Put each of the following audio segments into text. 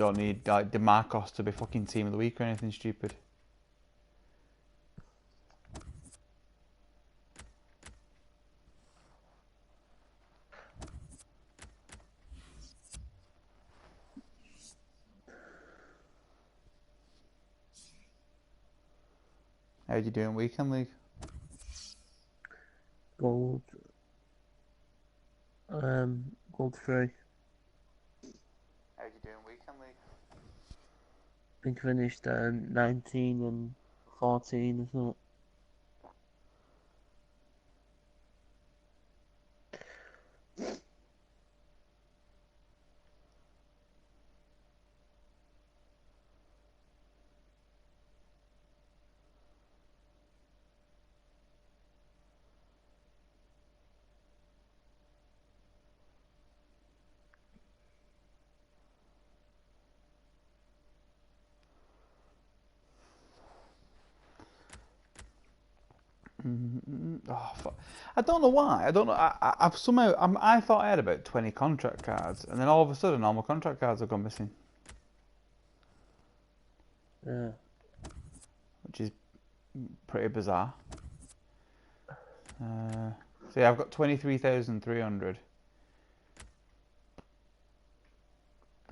don't need like DeMarcos to be fucking team of the week or anything stupid. How'd you do in weekend league? Gold. Gold 3. How'd you do in weekend league? I think I finished 19 and 14 or something. Oh, fuck. I don't know why. I don't know. I've somehow. I thought I had about 20 contract cards, and then all of a sudden, all my contract cards have gone missing, Yeah. which is pretty bizarre. So yeah, I've got 23,300.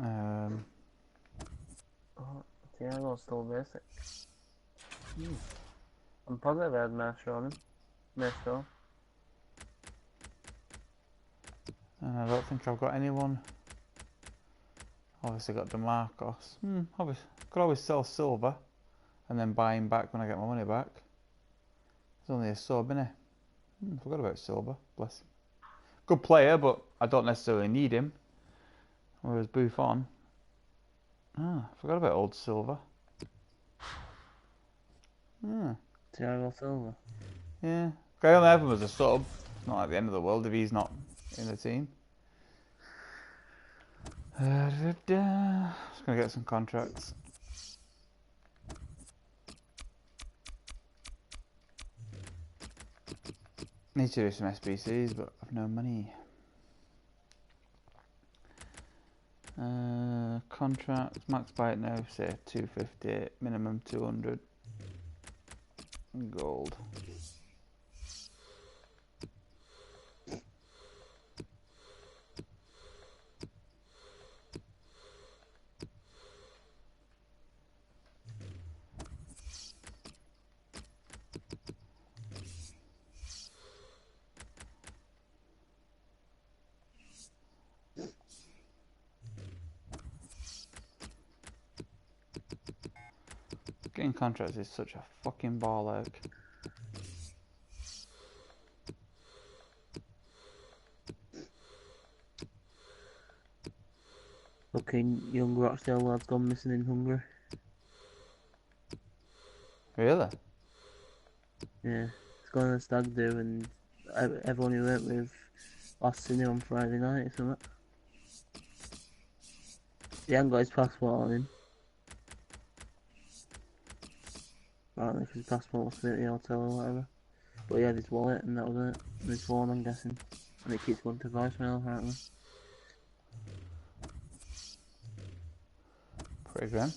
Oh, Thiago's still basic. I'm positive I had Master on him. Master. And I don't think I've got anyone. Obviously got DeMarcos. Obviously, could always sell silver, and then buy him back when I get my money back. There's only a sub, innit? Forgot about silver. Bless him. Good player, but I don't necessarily need him. Whereas Buffon. Forgot about old silver. Thiago Silva. Yeah. I only have him as a sub. It's not like the end of the world if he's not in the team. Just gonna get some contracts. Need to do some SBCs, but I've no money. Contracts, max buy it now, say 250, minimum 200. Gold. Getting contracts is such a fucking ball out. Fucking young Rochdale lad's gone missing in Hungary. Really? Yeah. He's gone on a stag do and everyone he went with last seen him on Friday night or something. He hadn't got his passport on him. Apparently, because his passport was at the hotel or whatever. But he had his wallet and that was it. And his phone, I'm guessing. And it keeps going to voicemail, apparently. Pretty grim.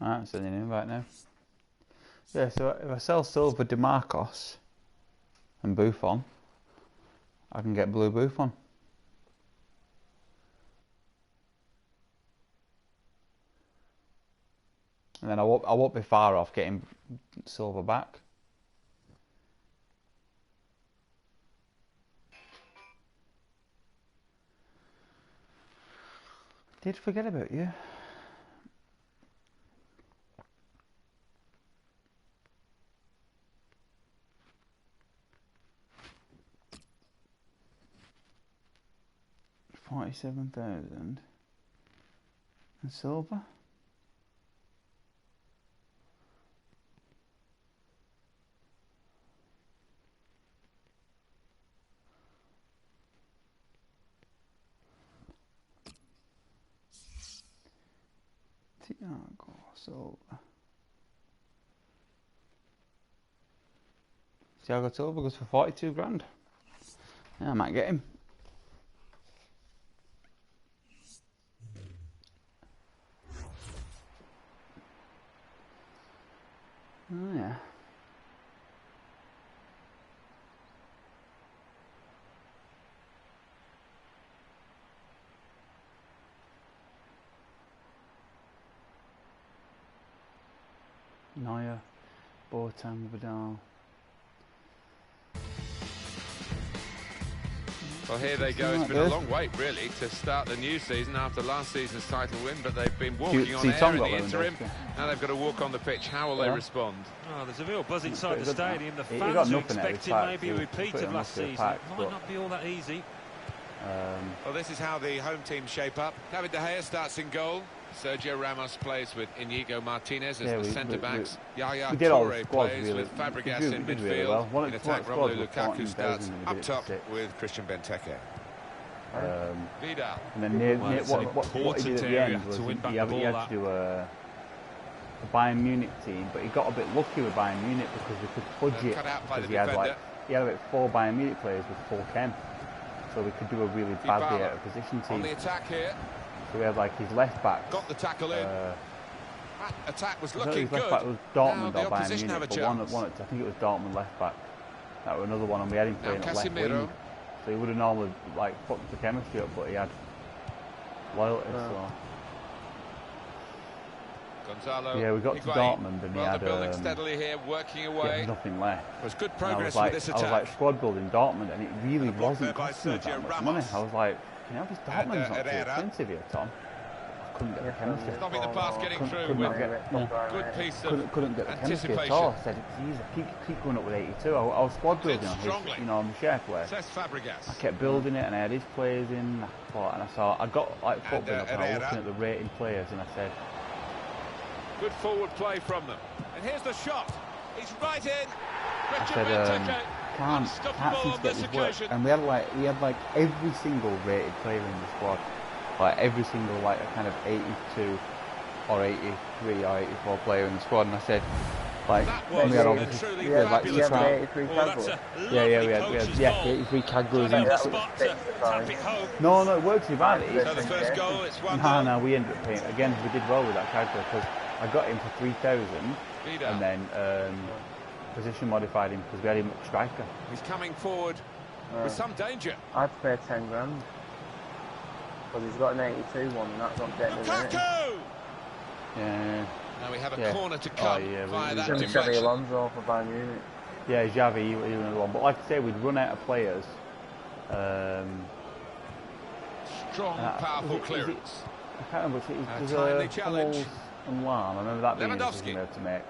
Alright, I'm sending an invite now. Yeah, so if I sell silver DeMarcos and Buffon, I can get blue Buffon. And then I won't be far off getting silver back. Did forget about you. $47,000 and silver. Thiago Silva. Thiago Silva goes for 42 grand. Yeah, I might get him. Oh yeah. Neuer, Boateng, Vidal. Well, here they go. It's been a long wait, really, to start the new season after last season's title win, but they've been walking on air in the interim. Now they've got to walk on the pitch. How will they respond? Oh, there's a real buzz inside the stadium. The fans are expecting maybe a repeat of last season. It might not be all that easy. Well, this is how the home team shape up. David De Gea starts in goal. Sergio Ramos plays with Inigo Martinez as the centre-backs. Yaya Toure plays with Fabregas in midfield. Well. In attack, Romelu Lukaku starts up top with Christian Benteke. Vidal. And then what he did at the end was he had to do a Bayern Munich team, but he got a bit lucky with Bayern Munich because we could fudge it because he had about 4 Bayern Munich players with full chem, so we could do a really badly out of position team. On the attack here. So we had like his left back. Got the tackle in. That attack was His looking good. left back was Dortmund or Bayern Munich, but one, I think it was Dortmund left back. That was another one, and we had him playing at left wing. So he would have normally like fucked the chemistry up, but he had loyalty. So. Gonzalo. Yeah, we got to Dortmund and he had building steadily here, working away. There was nothing left. It was good progress with this attack. I was like squad building Dortmund, and it really wasn't costing us that much money. I was like, you know, this Dortmund's not too expensive here, Tom. I couldn't get the chemistry. Stopping the pass, getting through with good piece of couldn't get the chemistry at all. I said it's easy. Keep going up with 82. I was squad building on his, on the share play. I kept building it, and I had his players in. I got like football up, and I was looking at the rating players, and I said, good forward play from them. And here's the shot. He's right in. I said, can't seem to get this work. And we had like every single rated player in the squad, like every single like a kind of 82 or 83 or 84 player in the squad. And I said, like, we had obviously, we had like 83 Caglers. Yeah, 83 Caglers. No, it worked too bad. So the first goal, it's 1-0. No, we ended up paying. Again, we did well with that Cagler because I got him for 3,000, and then position modified him because we had him at striker. He's coming forward with some danger. I'd pay 10 grand. Because he's got an 82 one, and that's not getting Lukaku! Yeah. Now we have a corner to come via that deflection. Xavi Alonso for Bayern Munich. Yeah, Xavi, he was another one. But like I say, we'd run out of players. Strong, powerful clearance. I can't remember. It was challenge. And Lam. I remember that being easy to make.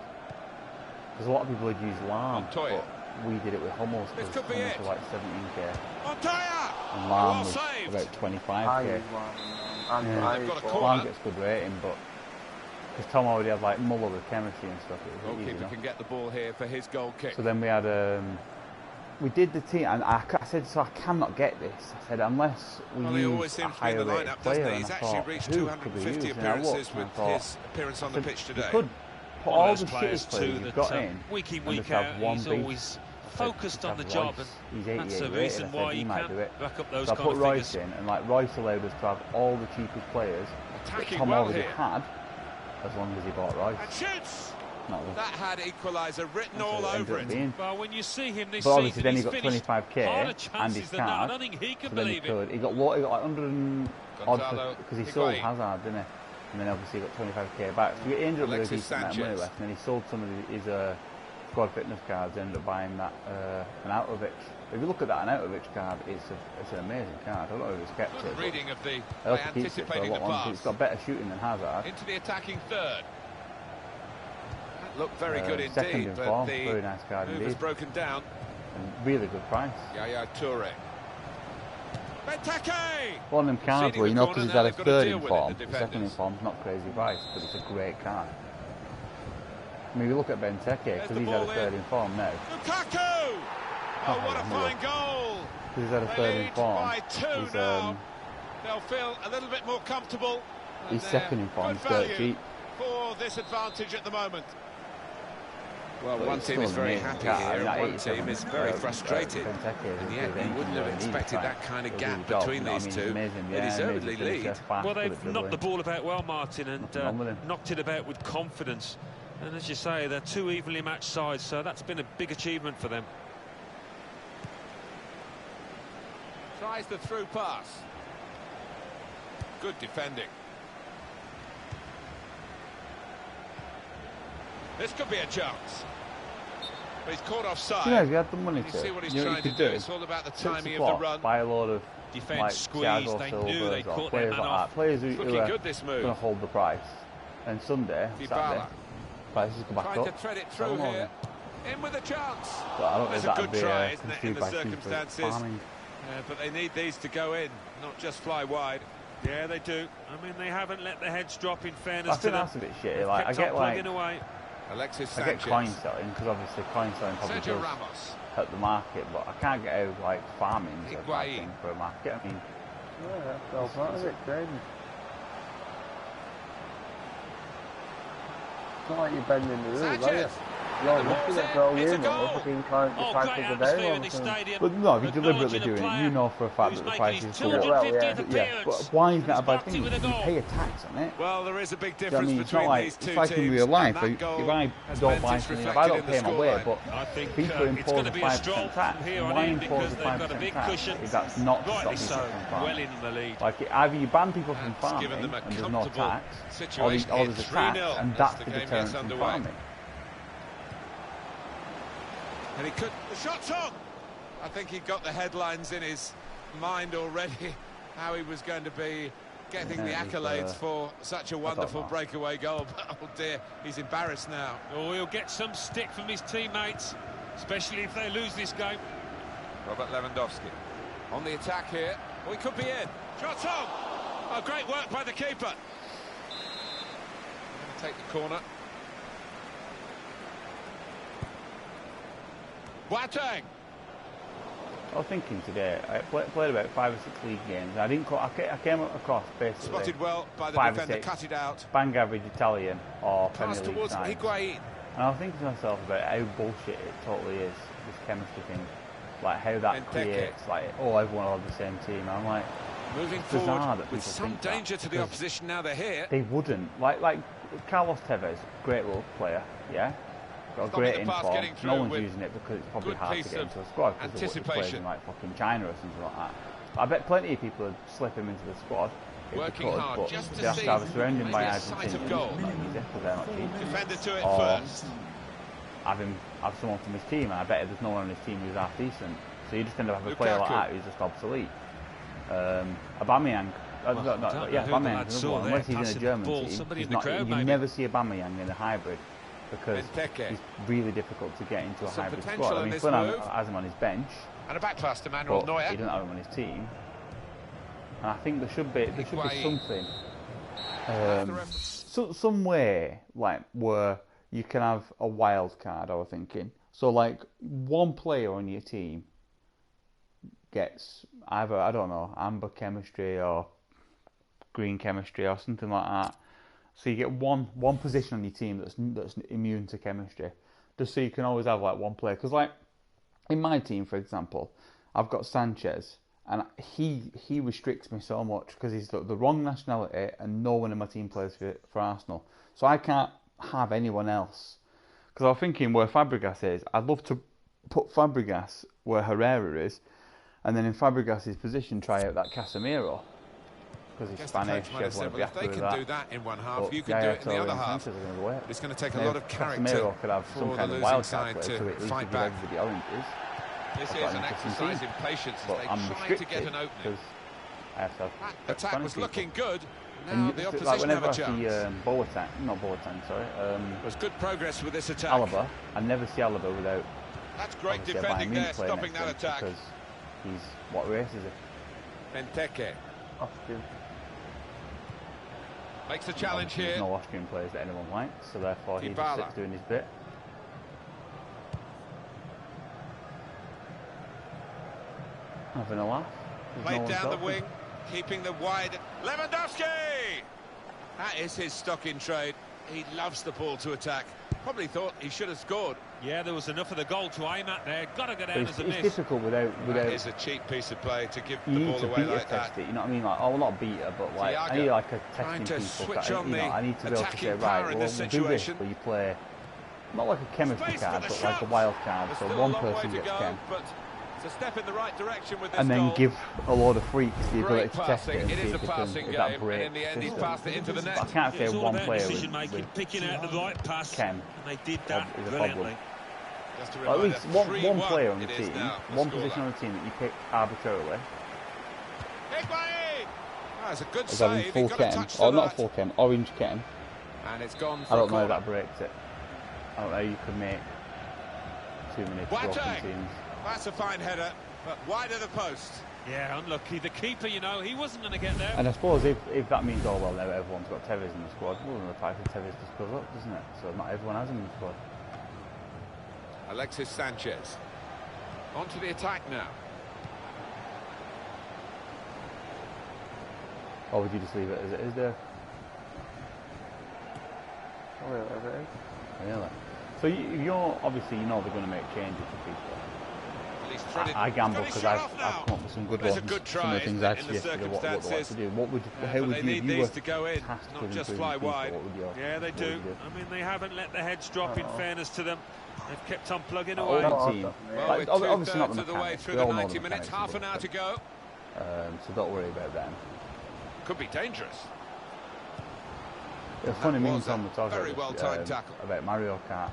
Because a lot of people had used Lam, but we did it with Hummels because Hummels were like 17k. And Lam was about 25k. Lam gets good rating, but because Tom already had like Muller with chemistry and stuff, it was easy enough. Can get the ball here for his goal kick. So then we had we did the team, and I said, so I cannot get this. I said, unless we use a higher rated player, and I thought, who could we use? And I looked, and I thought, his appearance on the pitch today. You could put all the shittest players you've got in, week in, and week just out, have one he's beast. always focused on the job, and that's the reason why you might do it. Back up those so I kind put of Royce figures. in, and like Royce allowed us to have all the cheapest players that Tom already had, as long as he bought Royce. And shoots! That had equaliser written all over it. Well, when you see him this but obviously season, then he got 25k and his card, so then he could. He got like 100 and odd because he sold Hazard, didn't he? And then obviously he got 25k back. So he ended up with a decent amount of money left, and then he sold some of his squad fitness cards, ended up buying that an Outovich. If you look at that, an Outovich card, it's an amazing card. I don't know if it's kept it. Reading of the by anticipating the pass. It's got better shooting than Hazard. Into the attacking third. Looked very good second indeed, in but form, the very nice card move indeed. was broken down. And really good price. Yaya Toure. Benteke! One of them cards where, you know, because he's had a third in form, the second in form's not crazy price, but it's a great card. I mean, you look at Benteke, because he's had a third in form now. Lukaku! Oh, what a fine goal! Because he's had a third in form. He's, they'll feel a little bit more comfortable. He's second in form, he's dirt cheap. this advantage at the moment. Well, one team is very happy here, and one team is very frustrated. And yet, you wouldn't have expected that kind of gap between these two. They deservedly lead. Well, they've knocked the ball about well, Martin, and knocked it about with confidence. And as you say, they're two evenly matched sides, so that's been a big achievement for them. Tries the through pass. Good defending. This could be a chance. But he's caught offside. Yeah, if you had the money You see what he's you trying to do. It's all about the timing of the run. Buy a load of defense squeeze. They knew they caught their man off. Players who are good, this move. going to hold the price. And Sunday, Saturday, prices go back up. Trying to thread it through here. In with a chance. So I don't know if There's a good try, isn't it, in the circumstances. But they need these to go in, not just fly wide. Yeah, they do. I mean, they haven't let the heads drop, in fairness to them. That's a bit shitty. Like, I get like away. Alexis I get coin selling, because obviously coin selling probably Sergio does Ramos. hurt the market, but I can't get out like farming for a market. I mean, yeah, that's all part of it, trading. It's not like you're bending the rules, are you? You're looking at goal in and looking trying to go down. But no, if you're deliberately doing it, you know for a fact that the price is good. Well, yeah, but why is that a bad thing? You pay a tax on it. Well, there is a big difference between these two teams. It's like in real life. If I don't buy something, if I don't pay my way, but FIFA impose a 5% tax, why impose a 5% tax if that's not to stop people from farming? Like, either you ban people from farming and there's no tax, or there's a tax and that's the deterrent from farming. And he could... The shot's on! I think he got the headlines in his mind already, how he was going to be getting the accolades for such a wonderful breakaway goal. But, oh dear, he's embarrassed now. Oh, he'll get some stick from his teammates, especially if they lose this game. Robert Lewandowski on the attack here. Oh, he could be in. Shot's on! Oh, great work by the keeper. Going to take the corner. Boateng. I was thinking today, I played about 5 or 6 league games. I came across basically spotted well by the defender, cut it out. Bang average Italian or Premier League towards sides. Higuain. And I was thinking to myself about how bullshit it totally is, this chemistry thing. Like how that creates, like, oh, everyone will have the same team. And I'm like, moving forward with some danger to the opposition now they're here. They wouldn't. Like Carlos Tevez, great role player, yeah? Got a great info. No one's using it because it's probably hard to get into a squad because of players in like fucking China or something like that. But I bet plenty of people would slip him into the squad if working they could, hard but just they have to have a surrounding by Argentina. Defender to it first. Have someone from his team, and I bet there's no one on his team who's half decent. So you just end up having a player like that who's just obsolete. Aubameyang. Aubameyang's another one. Unless he's in a German team, you never see Aubameyang in a hybrid. Because he's really difficult to get into a hybrid squad. I mean, Fulham has him on his bench, and a back pass to Manuel Neuer. He doesn't have him on his team. And I think there should be something, some way like where you can have a wild card. I was thinking, so like one player on your team gets either, I don't know, amber chemistry or green chemistry or something like that. So you get one position on your team that's immune to chemistry, just so you can always have like one player. Because like in my team, for example, I've got Sanchez, and he restricts me so much because he's the wrong nationality, and no one in my team plays for Arsenal. So I can't have anyone else. Because I was thinking where Fabregas is, I'd love to put Fabregas where Herrera is, and then in Fabregas's position try out that Casemiro. Because he's Spanish, everyone will be happy with that. They can do that in one half, but you can do it in the other half. It's going to take a lot of character could have some kind of wild side to fight back. The oranges. This is an exercise in patience as they try to get an opening. That attack was looking good. Now the opposition have a chance. Whenever I see There's good progress with this attack. Alaba, I never see Alaba without. That's great defending there, stopping that attack. Because he's, what race is it? Benteke. Austrian. Makes the challenge here. There's no Austrian players that anyone likes, so therefore he just sits doing his bit. Having a laugh. Played down the wing, keeping the wide. Lewandowski! That is his stock in trade. he loves the ball to attack. Probably thought he should have scored. Yeah, there was enough of the goal to aim at there. Got to go down as a miss. It's difficult without. That is a cheap piece of play to give the You ball need to away beta like test that. it, you know what I mean? Like, oh, not beta, but like I need like a testing people. I need to be able to say, right, well, we'll do this, where you play not like a chemistry card, but like a wild card. So one person gets chem. It's a step in the right direction with this and then goal. give a load of freaks the ability to test passing. it and It see is a if, passing if that game, breaks. and in the end he's passed it into the net. I can't say one player with picking out the right pass, chem and they did that is a problem. At least one player on the team, one position on the team that you pick arbitrarily. That's a good is having full chem, or not full chem, orange chem. And it's gone. I don't know if that breaks it. I don't know. You could make too many broken teams. That's a fine header, but wide of the post. Yeah, unlucky. The keeper, you know, he wasn't going to get there. And I suppose if that means, oh well, now everyone's got Tevez in the squad, well, then the price of Tevez just goes up, doesn't it? So not everyone has him in the squad. Alexis Sanchez. On to the attack now. Or would you just leave it as it is there? Oh, whatever it is. Really? So you're obviously, you know they're going to make changes to people. I gamble because I've come up with some good ones. Some of the things I've suggested what to do. How would you, if you were tasked with improving FIFA, what would your... Yeah, they do. I mean, they haven't let the heads drop, in fairness to them. They've kept on plugging away. Team. Well, obviously not the way mechanics. through We all the know 90 the minutes, half an hour to go. So don't worry about them. Could be dangerous. It's funny, me and Tom were talking about Mario Kart.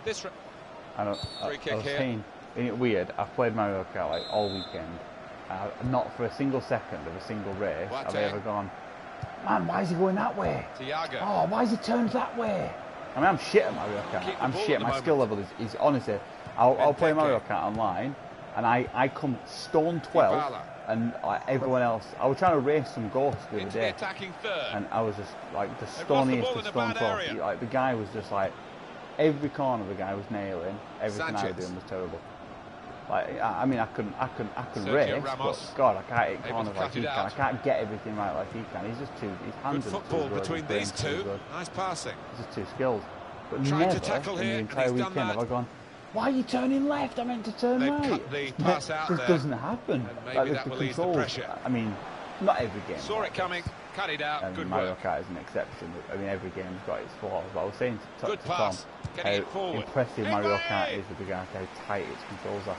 I was here. saying, isn't it weird? I've played Mario Kart like all weekend. Not for a single second of a single race have I ever gone, man, why is he going that way? Thiago. Oh, why is he turned that way? I mean, I'm shit at Mario Kart. I'm shit. My skill level is honestly, I'll play Mario Kart online, and I come stone 12, and like everyone else. I was trying to race some ghosts the other day, and I was just like the stoniest of stone 12. Like the guy was just like, every corner the guy was nailing. Everything I was doing was terrible. Like I mean, I couldn't race, but God, I can't hit corners like he can. I can't get everything right like he can. He's just too. He's handled good football between these two. Nice passing. He's just too skilled. But never in the entire weekend have I gone, why are you turning left? I meant to turn right. Cut the pass out this doesn't happen. Maybe that will ease the pressure. I mean, not every game. Saw it coming, cut it out. Good Mario work. Kart is an exception. I mean, every game's got its flaws. But I was saying to Tom how impressive Mario Kart is with regards to how tight its controls are.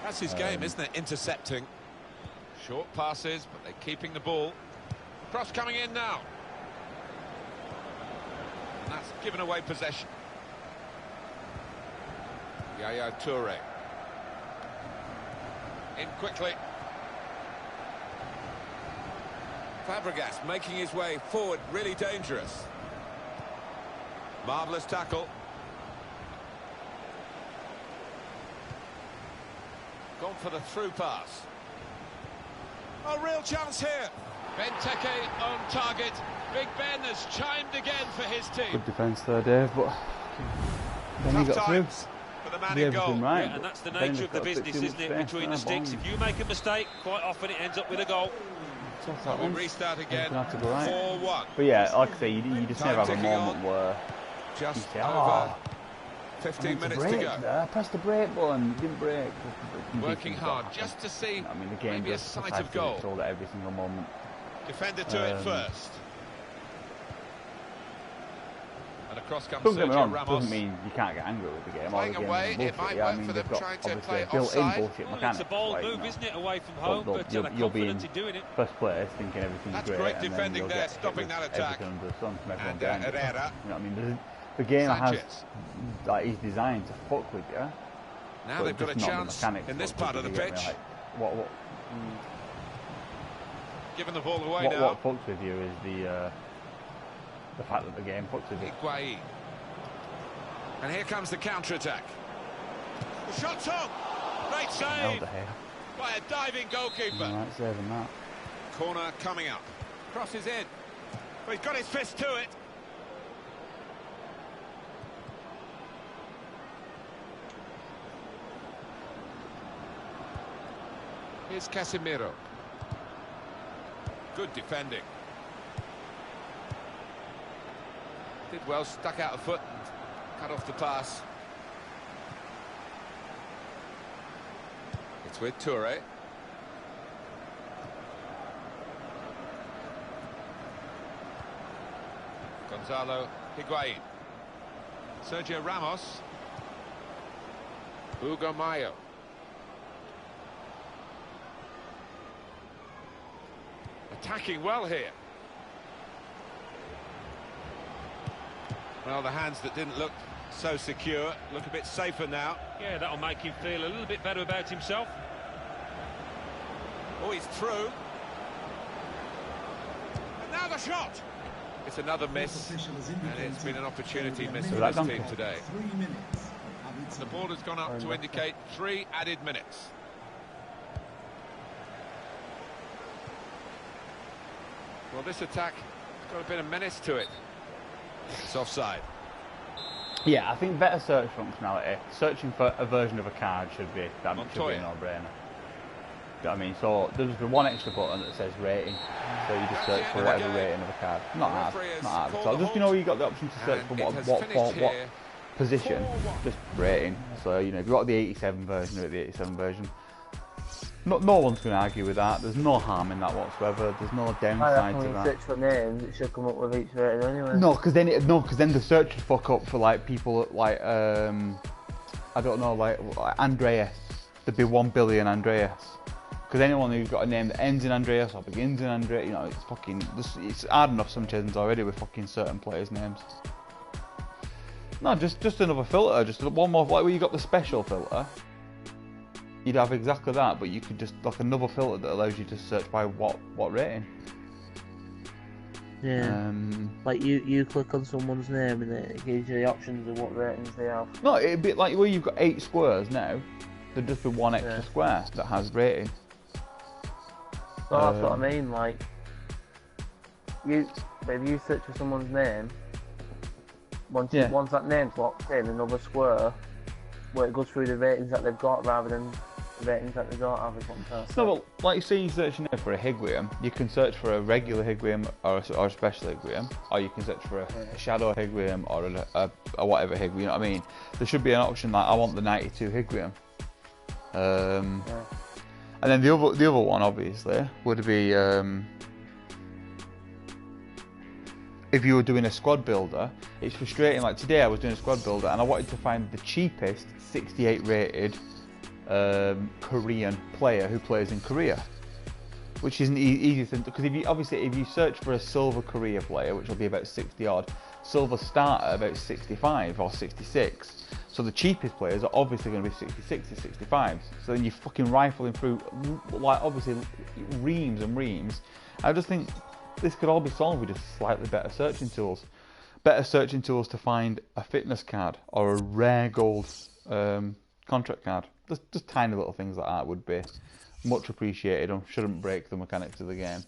That's his game, isn't it? Intercepting. Short passes, but they're keeping the ball. Cross coming in now. And that's given away possession. Yaya Toure. In quickly. Fabregas making his way forward, really dangerous. Marvellous tackle. Gone for the through pass. A real chance here. Benteke on target. Big Ben has chimed again for his team. Good defence there, Dave, but then he got through. For the man in goal. Right, yeah, and that's the nature of the business, isn't it, between the sticks. If you make a mistake, quite often it ends up with a goal. So we restart again. 4-1. But yeah, like I say, you just never have a moment where just you say, over 15 minutes to go. I pressed the brake button, it didn't brake. Working hard just to see the game maybe a sight of goal. At every single moment. Defender to it first. And across comes Sergio Ramos. Doesn't mean you can't get angry with the game. Playing away, it might work for them trying to play offside. It's a bold move, isn't it, away from home, but you'll be in doing it. First place, thinking everything's That's great. Great defending there, stopping that attack. And Herrera. You know what I mean? The game has, like, is designed to fuck with you. Now they've got a chance in this part of the pitch. What giving the ball away now. What fucks with you is the fact that the game fucks with you. Higuain. And here comes the counter-attack. The shot's on. Great save by a diving goalkeeper. Right, saving that. Corner coming up. Crosses in. Well, he's got his fist to it. Here's Casemiro. Good defending. Did well, stuck out a foot and cut off the pass. It's with Toure. Gonzalo Higuain. Sergio Ramos. Hugo Mayo. Attacking well here. Well, the hands that didn't look so secure look a bit safer now. Yeah, that'll make him feel a little bit better about himself. Oh, he's through. And now the shot. It's another miss, and it's been an opportunity miss for this team today. The ball has gone up to indicate 3 added minutes. Well, this attack has got a bit of menace to it. It's offside. Yeah, I think better search functionality. Searching for a version of a card should be a no-brainer. You know what I mean? So there's just one extra button that says rating. So you just search for whatever rating of a card. Not hard. So just, you know, you got the option to search for what position, just rating. So, you know, if you've got the 87 version, or the 87 version. No one's going to argue with that. There's no harm in that whatsoever. There's no downside to that. When you search for names, it should come up with each rating anyway. No, because then the search would fuck up for like people like I don't know, like Andreas. There'd be 1 billion Andreas. Because anyone who's got a name that ends in Andreas or begins in Andreas, you know, it's fucking, it's hard enough sometimes already with fucking certain players' names. No, just another filter, just one more, like where you got the special filter. You'd have exactly that, but you could just, like, another filter that allows you to search by what rating. Yeah. Like you click on someone's name and it gives you the options of what ratings they have. No, it'd be like where you've got 8 squares now. There'd just be one extra square that has rating. So that's what I mean. Like, if you search for someone's name, once that name's locked in, another square where it goes through the ratings that they've got rather than the ratings that they don't have is one person. No, well, like you say, you're searching for a Higuain, you can search for a regular Higuain or a special Higuain, or you can search for a shadow Higuain or a whatever Higuain. You know what I mean? There should be an option like I want the 92 Higuain. And then the other one obviously would be if you were doing a squad builder. It's frustrating. Like today, I was doing a squad builder and I wanted to find the cheapest 68 rated Korean player who plays in Korea, which isn't easy to, because if you search for a silver Korea player, which will be about 60 odd, silver start at about 65 or 66. So the cheapest players are obviously going to be 66 to 65. So then you're fucking rifling through, like, obviously reams and reams. I just think this could all be solved with just slightly better searching tools. Better searching tools to find a fitness card or a rare gold contract card. Just tiny little things like that would be much appreciated and shouldn't break the mechanics of the game.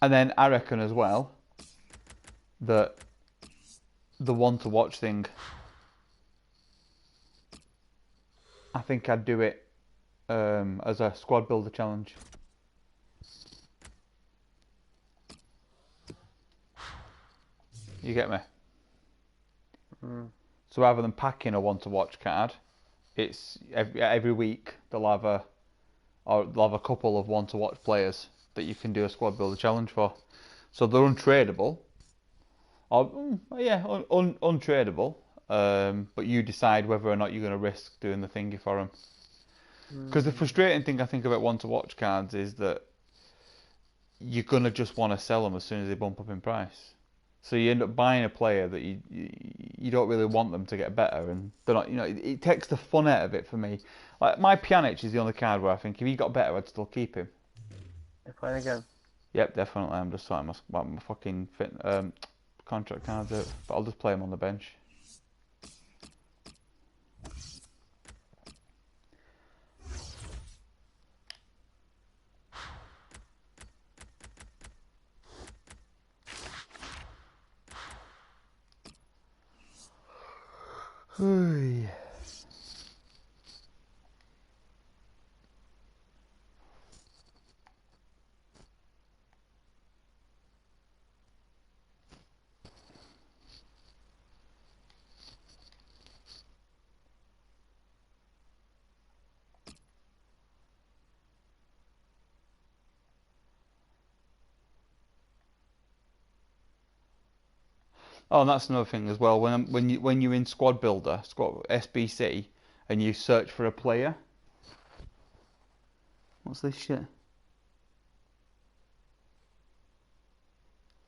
And then I reckon as well that the one to watch thing, I think I'd do it as a squad builder challenge. You get me? So rather than packing a one to watch card, it's every week they'll have a couple of one to watch players that you can do a squad builder challenge for. So they're untradeable. Untradeable. But you decide whether or not you're going to risk doing the thingy for them. Because the frustrating thing I think about one to watch cards is that you're going to just want to sell them as soon as they bump up in price. So you end up buying a player that you don't really want them to get better, and they're not. You know, it takes the fun out of it for me. Like my Pjanic is the only card where I think if he got better, I'd still keep him. You're playing again? Yep, definitely. I'm just sorting my fucking contract cards out, but I'll just play him on the bench. Hey. Oh, and that's another thing as well. When you're in Squad Builder, Squad SBC, and you search for a player. What's this shit?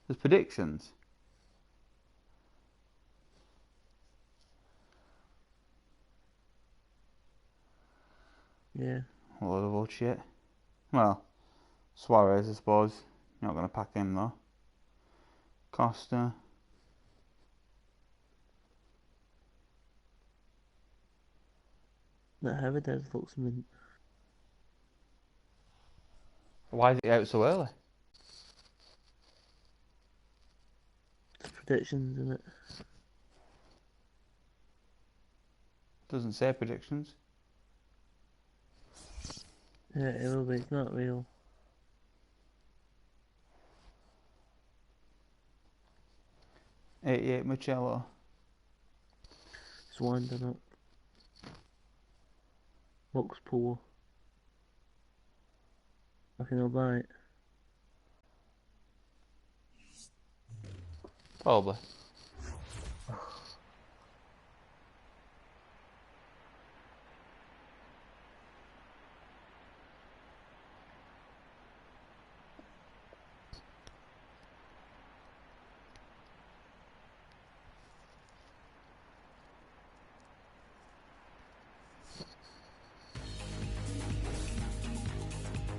There's predictions. Yeah. A lot of old shit. Well, Suarez, I suppose. You're not going to pack him though. Costa. That Havertz looks mint. Why is it out so early? It's predictions, isn't it? Doesn't say predictions. Yeah, it will be. It's not real. '88 Marcello. It's winding up. Looks poor. I think I'll buy it. Probably.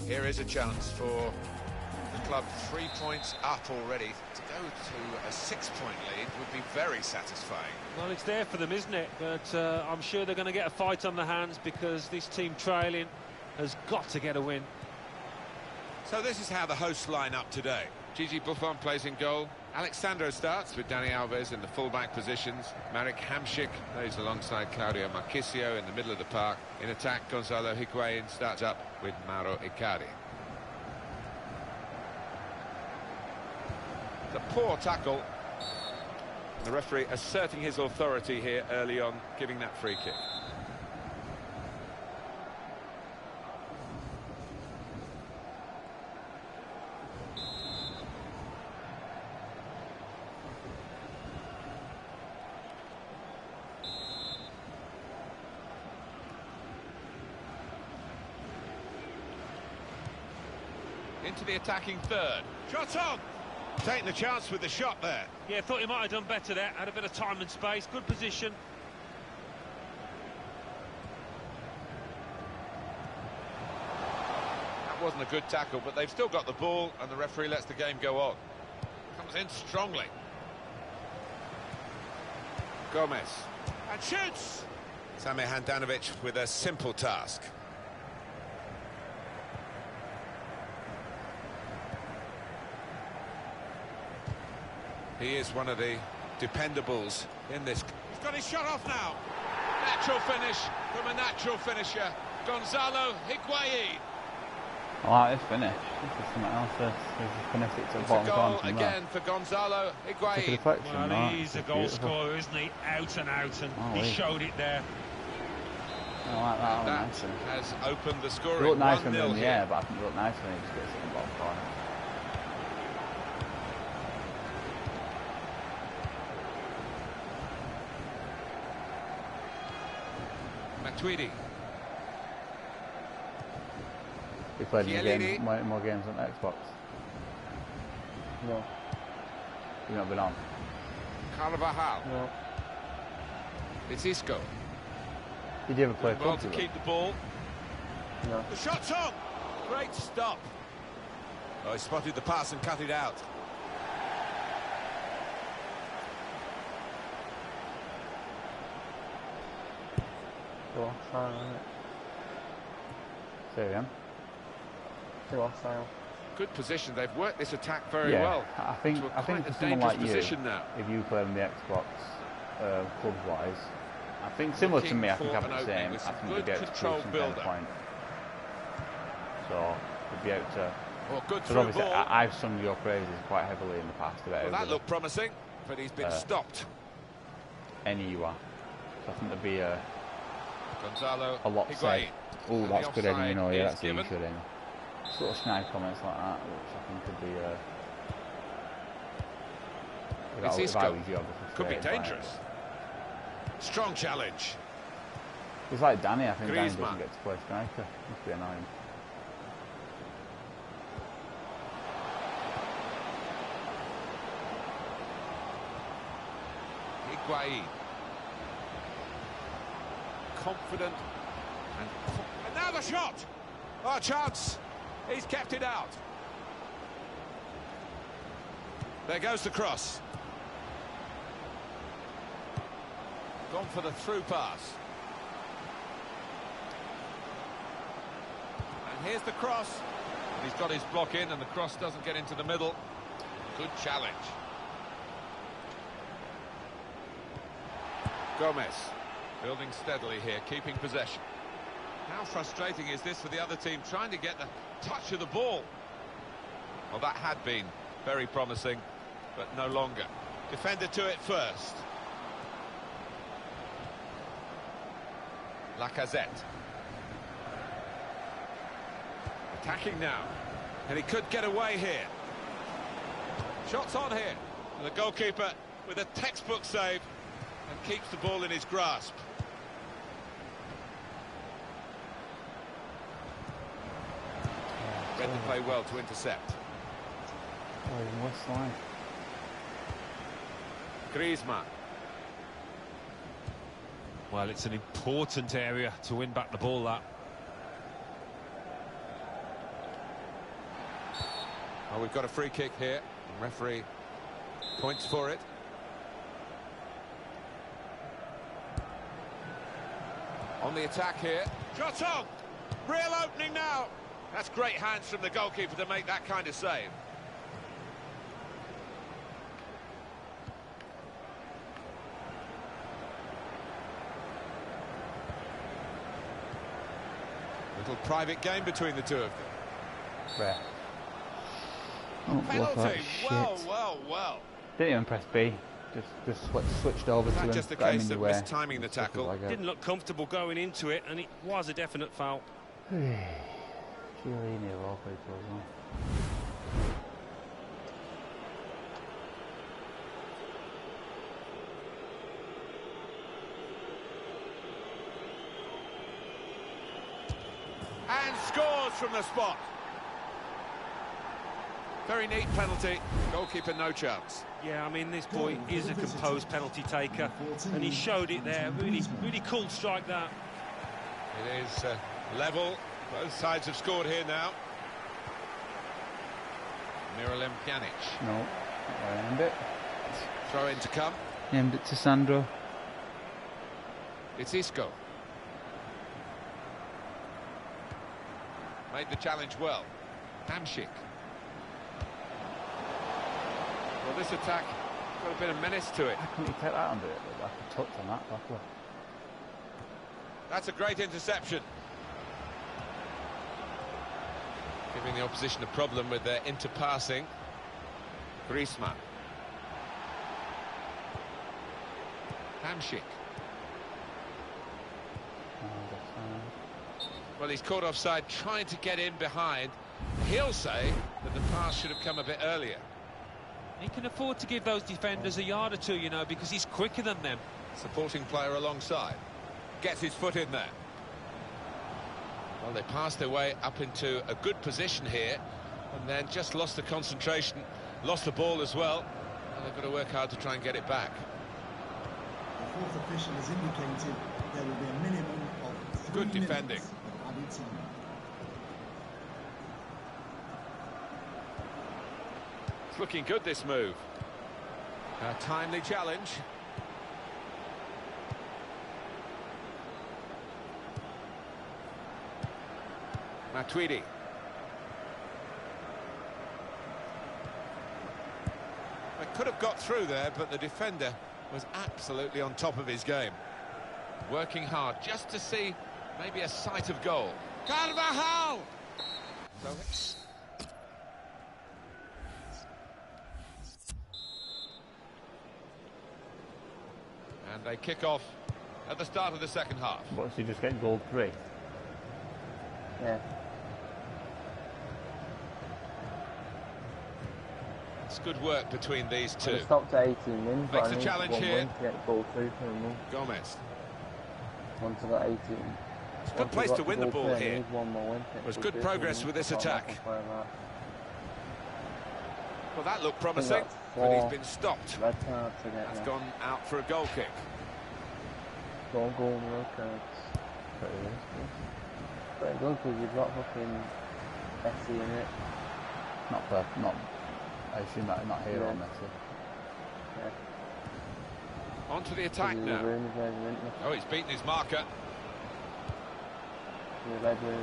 Here is a chance for the club, 3 points up already. To go to a 6-point lead would be very satisfying. Well, it's there for them, isn't it? But I'm sure they're going to get a fight on their hands because this team trailing has got to get a win. So this is how the hosts line up today. Gigi Buffon plays in goal. Alexandro starts with Dani Alves in the full-back positions. Marek Hamšík plays alongside Claudio Marchisio in the middle of the park. In attack, Gonzalo Higuaín starts up with Mauro Icardi. It's a poor tackle. The referee asserting his authority here early on, giving that free kick. Into the attacking third. Shot on! Taking the chance with the shot there. Yeah, thought he might have done better there. Had a bit of time and space. Good position. That wasn't a good tackle, but they've still got the ball, and the referee lets the game go on. Comes in strongly. Gomez. And shoots! Samir Handanovic with a simple task. He is one of the dependables in this. He's got his shot off now. Natural finish from a natural finisher, Gonzalo Higuaín. I like this finish. This is something else. There's a finish it to the bottom goal corner again for Gonzalo Higuaín. Well, he's a goal scorer, isn't he? Out and out, and he showed it there. I like that. That nice has opened the scoring. It looked nice when 1-0 in the air, but I think it looked nice when he just gets it in the bottom corner. Tweedy. We played more games on Xbox. No. You've not been on? Carvajal. No. It's Isco. Did you ever play well to keep the ball? No. The shot's on! Great stop. Oh, he spotted the pass and cut it out. Too hostile, isn't it? Say again. Too hostile. Good position. They've worked this attack very yeah, well. I think for someone like you, if you play on the Xbox clubs-wise, I think similar to me, I think I'm the same. I think you'd be able to prove some kind of point. So you'd be able to. Because obviously I've sung your praises quite heavily in the past about that looked promising, but he's been stopped. Any you are. So I think there'd be a lot said. Oh, that's good ending, you know, yeah, that's a good ending. Sort of snide comments like that, which I think could be It's Isco. Could be dangerous. Strong challenge. He's like Danny. I think Danny doesn't get to play striker. Must be annoying. Higuain. Confident. And now the shot! Oh, chance! He's kept it out. There goes the cross. Gone for the through pass. And here's the cross. He's got his block in and the cross doesn't get into the middle. Good challenge. Gomez building steadily here, keeping possession. How frustrating is this for the other team, trying to get the touch of the ball? Well, that had been very promising, but no longer. Defender to it first. Lacazette. Attacking now. And he could get away here. Shots on here. And the goalkeeper with a textbook save and keeps the ball in his grasp. Read the play well to intercept. Oh, West line. Griezmann. Well, it's an important area to win back the ball, that. Well, we've got a free kick here. The referee points for it. On the attack here. Shot on! Real opening now! That's great hands from the goalkeeper to make that kind of save. Little private game between the two of them. Rare. Oh, penalty! Well. Didn't even press B. Just switched over to him. Just a case of mistiming the tackle. Like Didn't look comfortable going into it, and it was a definite foul. And scores from the spot. Very neat penalty. Goalkeeper no chance. Yeah, I mean, this boy is a composed penalty taker, and he showed it there. Really cool strike, that. It is level. Both sides have scored here now. Miralem Pjanic. No, I aimed it. Throw in to come. Aimed it to Sandro. It's Isco. Made the challenge well. Hamsik. Well, this attack got a bit of menace to it. How couldn't you take that under it? Like a touch on that, luckily. That's a great interception. Giving the opposition a problem with their interpassing. Griezmann. Hamsik. Well, he's caught offside, trying to get in behind. He'll say that the pass should have come a bit earlier. He can afford to give those defenders a yard or two, you know, because he's quicker than them. Supporting player alongside. Gets his foot in there. Well, they passed their way up into a good position here, and then just lost the concentration, lost the ball as well, and they've got to work hard to try and get it back. The fourth official has indicated there will be a minimum of 3 good defending. It's looking good, this move. A timely challenge. Matuidi. They could have got through there, but the defender was absolutely on top of his game. Working hard just to see maybe a sight of goal. Carvajal! And they kick off at the start of the second half. What's he just get goal 3? Yeah. It's good work between these two. It stopped at 18 wins, but Makes I a need challenge one here. win to get goal 2 for a month. Gomez. Once I got 18. It's a good place to win the ball here. One more win. There's good progress with this attack. Well, that looked promising, but he's been stopped. Red card to get That's gone out for a goal kick. Goal, red cards. Pretty good because you've got fucking Messi in it. I assume that not here or Messi. Yeah. On to the attack now. Oh, he's beaten his marker.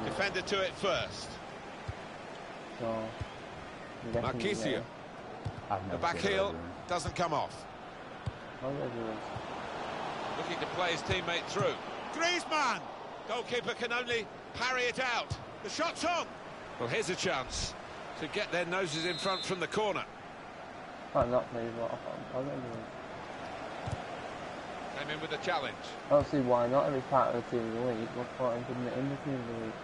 Defender to it first. So, Marquisio. The back heel doesn't come off. Looking to play his teammate through. Griezmann! Goalkeeper can only parry it out. The shot's on! Well, here's a chance to get their noses in front from the corner. Came in with a challenge. I don't see why not. Every part of the team in the league. What's the point in putting it in the team in the league?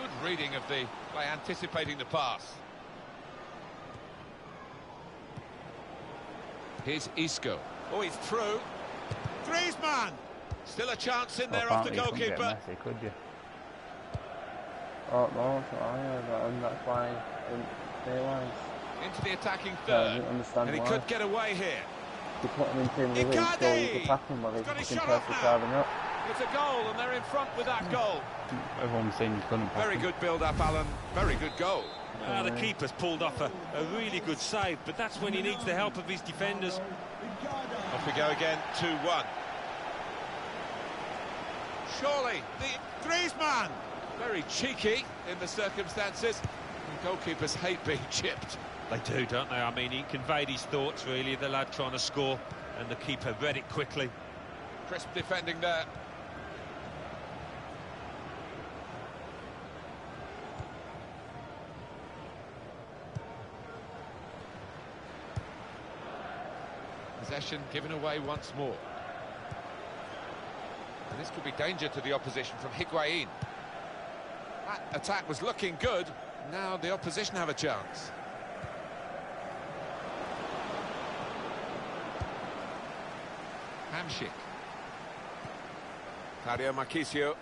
Good reading of the by anticipating the pass. Here's Isco. Oh, he's through. Griezmann! Still a chance in there off the goalkeeper. Messi, could you? Oh, no, that's what I heard, and that's why I didn't realise. Into the attacking third, and he could get away here. You put him in team with it, so you can tackle him while he's fucking perfectly driving up. It's a goal, and they're in front with that goal. Everyone's saying you couldn't pass. Very good build-up, Alan. Very good goal. The keeper's pulled off a really good save, but that's when he needs the help of his defenders. Off we go again, 2-1. Surely, the Griezmann! Very cheeky in the circumstances. And goalkeepers hate being chipped. They do, don't they? I mean, he conveyed his thoughts, really, the lad trying to score, and the keeper read it quickly. Crisp defending there. Possession given away once more. And this could be danger to the opposition from Higuain. That attack was looking good. Now the opposition have a chance. Hamsik. Claudio Marquisio.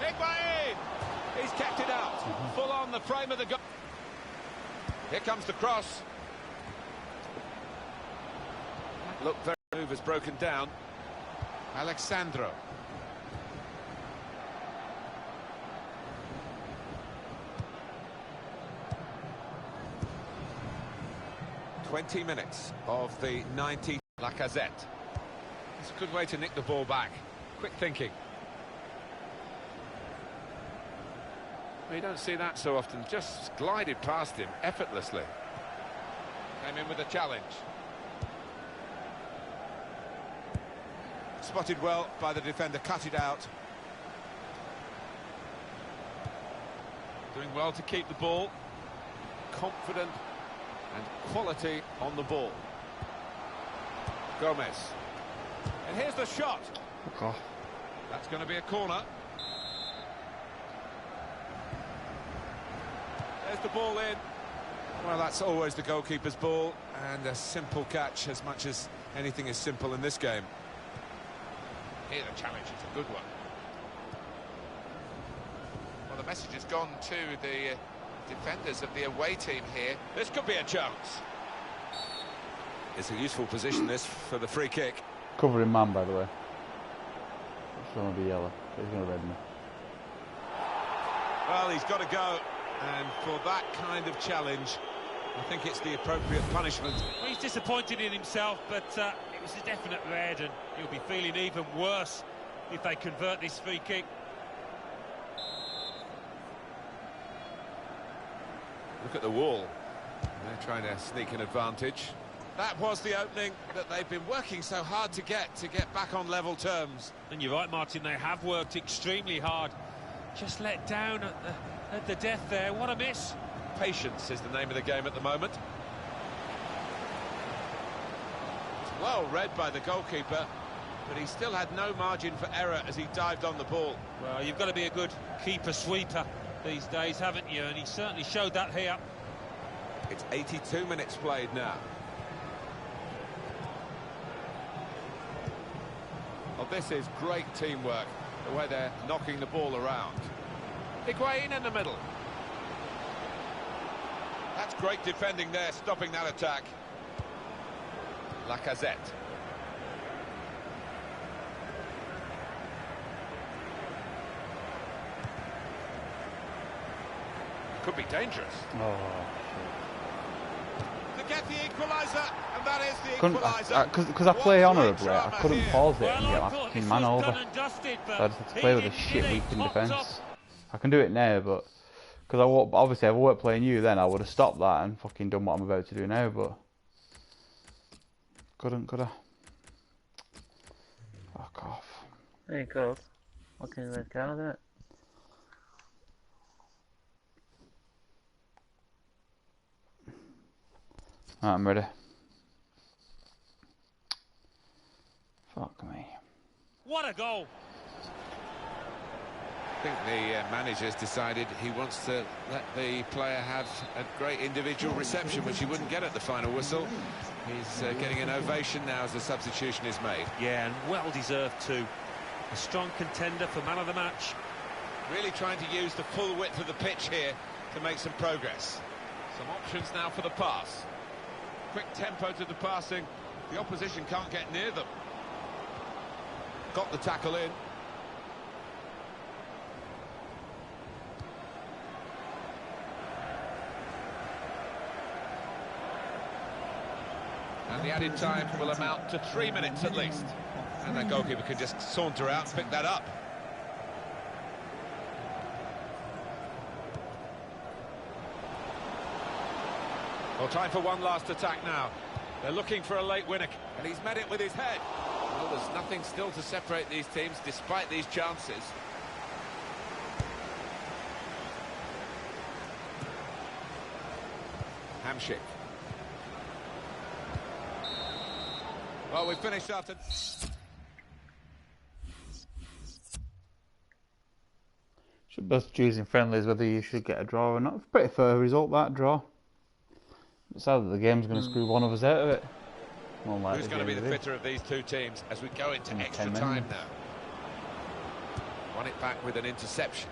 Higuain! He's kept it out. Full on the frame of the goal. Here comes the cross. Look, very move has broken down. Alexandro. "20 minutes of the 90. Lacazette. It's a good way to nick the ball back. Quick thinking. Well, you don't see that so often. Just glided past him effortlessly. Came in with a challenge. Spotted well by the defender, cut it out. Doing well to keep the ball. Confident and quality on the ball. Gomez. And here's the shot. Oh. That's going to be a corner. There's the ball in. Well, that's always the goalkeeper's ball, and a simple catch, as much as anything is simple in this game. Here the challenge is a good one. Well, the message has gone to the defenders of the away team here. This could be a chance. It's a useful position, this, for the free kick. Covering man, by the way. It's going to be yellow. He's going to red me. Well, he's got to go. And for that kind of challenge, I think it's the appropriate punishment. Well, he's disappointed in himself, but it was a definite red, and he'll be feeling even worse if they convert this free kick. Look at the wall. They're trying to sneak an advantage. That was the opening that they've been working so hard to get back on level terms. And you're right, Martin, they have worked extremely hard. Just let down at the death there. What a miss. Patience is the name of the game at the moment. Well read by the goalkeeper, but he still had no margin for error as he dived on the ball. Well, you've got to be a good keeper-sweeper these days, haven't you? And he certainly showed that here. It's 82 minutes played now. Well, this is great teamwork, the way they're knocking the ball around. Higuain in the middle. That's great defending there, stopping that attack. Lacazette. Could be dangerous. Oh, shit. To get the equaliser, and that is the equaliser. Because I play honourably, I couldn't pause it and get my fucking man over. Dusted, so I just had to play with a shit weak in defence. I can do it now, but because obviously if I weren't playing you then, I would have stopped that and fucking done what I'm about to do now, but couldn't, could I? Fuck off. There you go. Looking at the car, isn't it? Right, I'm ready. Fuck me. What a goal! I think the manager's decided he wants to let the player have a great individual reception, which he wouldn't get at the final whistle. He's getting an ovation now as the substitution is made. Yeah, and well deserved too. A strong contender for man of the match. Really trying to use the full width of the pitch here to make some progress. Some options now for the pass. Quick tempo to the passing. The opposition can't get near them. Got the tackle in. And the added time will amount to 3 minutes at least. And the goalkeeper can just saunter out and pick that up. Well, time for one last attack now. They're looking for a late winner, and he's met it with his head. Well, there's nothing still to separate these teams despite these chances. Hamsik. Well, we've finished after... Should both choosing friendlies whether you should get a draw or not. It's a pretty fair result, that draw. It's sad that the game's going to screw one of us out of it. Who's going to be the fitter of these two teams as we go into extra time now? Won it back with an interception.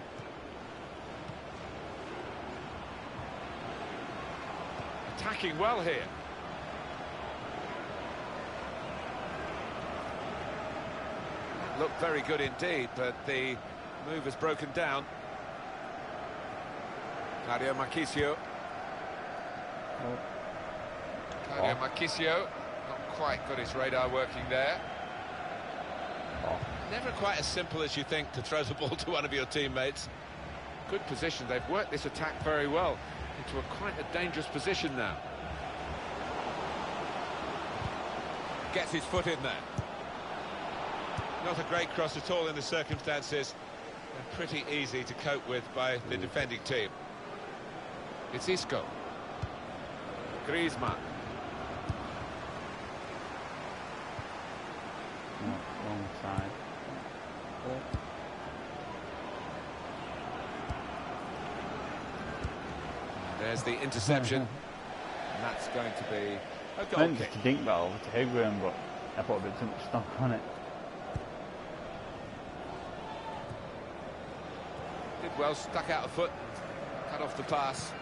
Attacking well here. That looked very good indeed, but the move has broken down. Claudio Marchisio. Claudio Marchisio, not quite got his radar working there. Never quite as simple as you think to throw the ball to one of your teammates. Good position, they've worked this attack very well into quite a dangerous position now. Gets his foot in there. Not a great cross at all in the circumstances, and pretty easy to cope with by the defending team. It's Isco. Griezmann. Wrong side. There's the interception. And that's going to be a goal kick. To dink that over to Higuain, but I put a bit too much stock on it. Did well, stuck out a foot, cut off the pass.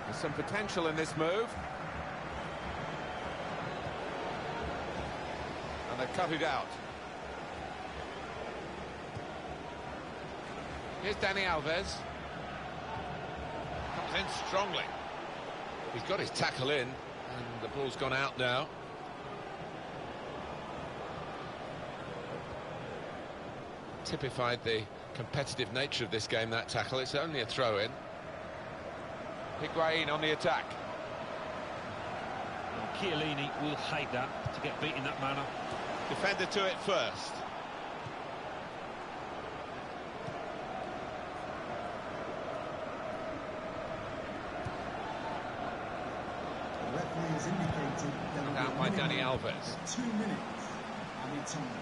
There's some potential in this move. And they've cut it out. Here's Dani Alves. Comes in strongly. He's got his tackle in, and the ball's gone out now. Typified the competitive nature of this game, that tackle. It's only a throw-in. Higuain on the attack. Chiellini will hate that, to get beat in that manner. Defender to it first. The referee players indicated there will Down be by a Dani minimum Alves. of 2 minutes added time.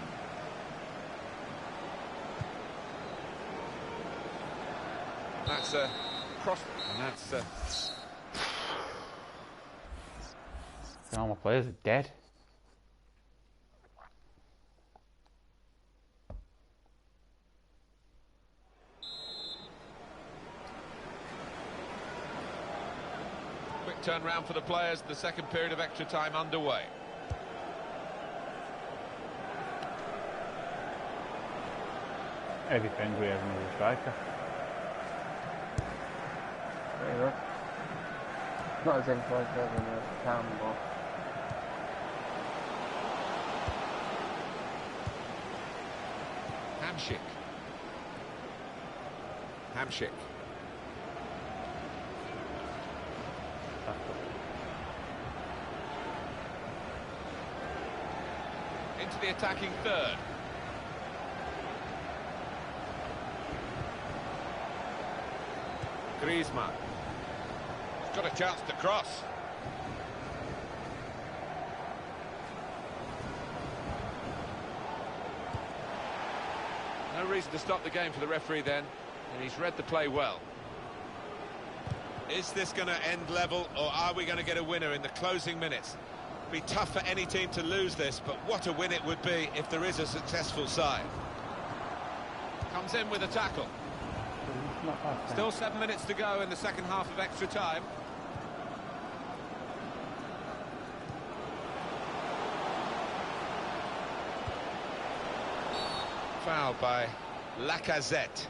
That's a cross, and that's all my players are dead. quick turn round for the players. The second period of extra time underway. Eddie Fenbury has another striker. There you go. Not as influential as in the town, but Hamsik. Into the attacking third. Griezmann. He's got a chance to cross. No reason to stop the game for the referee then, and he's read the play well. Is this going to end level, or are we going to get a winner in the closing minutes? Be tough for any team to lose this, but what a win it would be if there is a successful side. Comes in with a tackle. Still 7 minutes to go in the second half of extra time. Foul by Lacazette.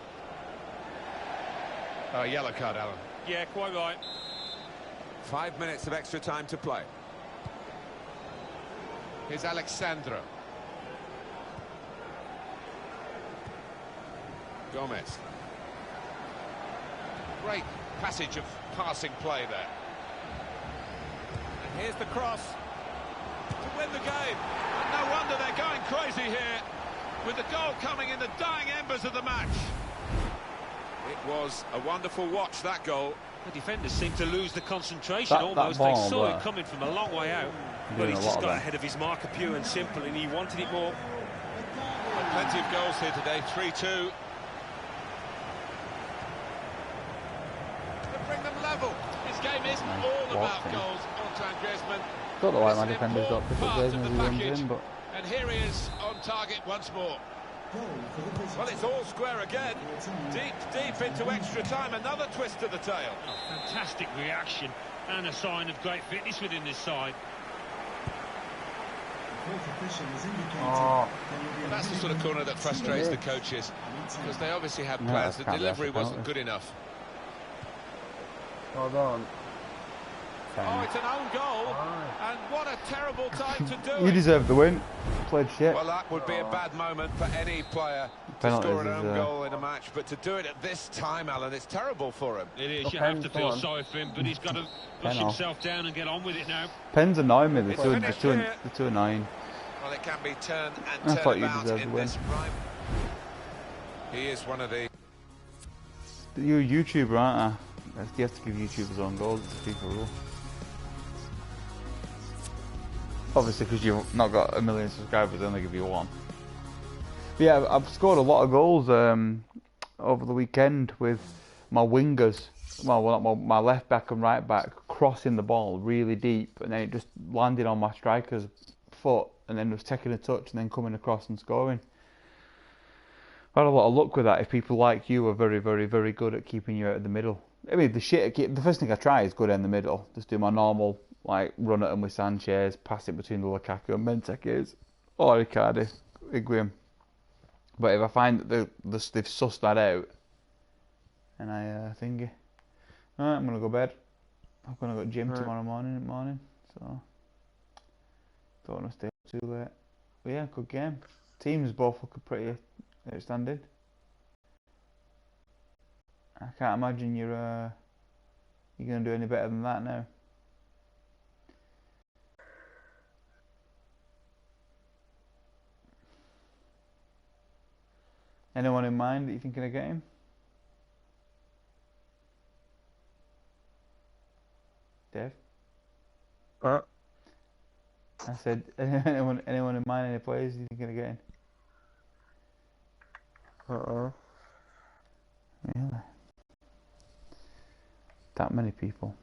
Oh, yellow card, Alan. Yeah, quite right. 5 minutes of extra time to play. Here's Alexandro. Gomez. Great passage of passing play there. And here's the cross to win the game. And no wonder they're going crazy here, with the goal coming in the dying embers of the match. It was a wonderful watch, that goal. The defenders seem to lose the concentration almost. That they saw it coming from a long way out, but he's just got ahead of his marker, pure and simple, and he wanted it more. Well, plenty of goals here today, 3-2. To bring them level. This game isn't all about goals, Antoine Griezmann. Don't know why my defenders got picked up Part of Griezmann the as he runs package. in, but And here he is on target once more. Well, it's all square again. Deep into extra time. Another twist to the tail. Oh, fantastic reaction and a sign of great fitness within this side. oh, That's the sort of corner that frustrates the coaches, because they obviously had plans. The delivery wasn't good enough. hold on. Oh, it's an own goal, and what a terrible time to do you it. deserve the win. Played shit. Well, that would be a bad moment for any player to Penalties score an is, own goal in a match, but to do it at this time, Alan, it's terrible for him. It is, Oh, you have to Penn's feel on. sorry for him, but he's got to push himself down and get on with it now. Pens annoy me. They're It's too, finished they're here. too annoying. Well, it can be turn I and thought turn you about deserved in the win. this prime. He is one of the... You're a YouTuber, aren't you? You have to give YouTubers own goals. It's a FIFA rule. Obviously, because you've not got 1 million subscribers, they only give you one. But yeah, I've scored a lot of goals over the weekend with my wingers. Well, not my left back and right back crossing the ball really deep, and then it just landed on my striker's foot, and then was taking a touch and then coming across and scoring. I had a lot of luck with that. If people like you are very, very, very good at keeping you out of the middle. I mean, the first thing I try is go down the middle. Just do my normal, like, run at them with Sanchez, pass it between the Lukaku and Bentancurs, or Icardi, Higuain. But if I find that they've sussed that out, and I thingy, alright, I'm gonna go bed. I'm gonna go to gym tomorrow morning, so don't want to stay up too late. But yeah, good game. Teams both look pretty outstanding. I can't imagine you're gonna do any better than that now. Anyone in mind that you think are gonna get him? Dave? What? I said, anyone in mind, any players you think are going to get in? Really? That many people.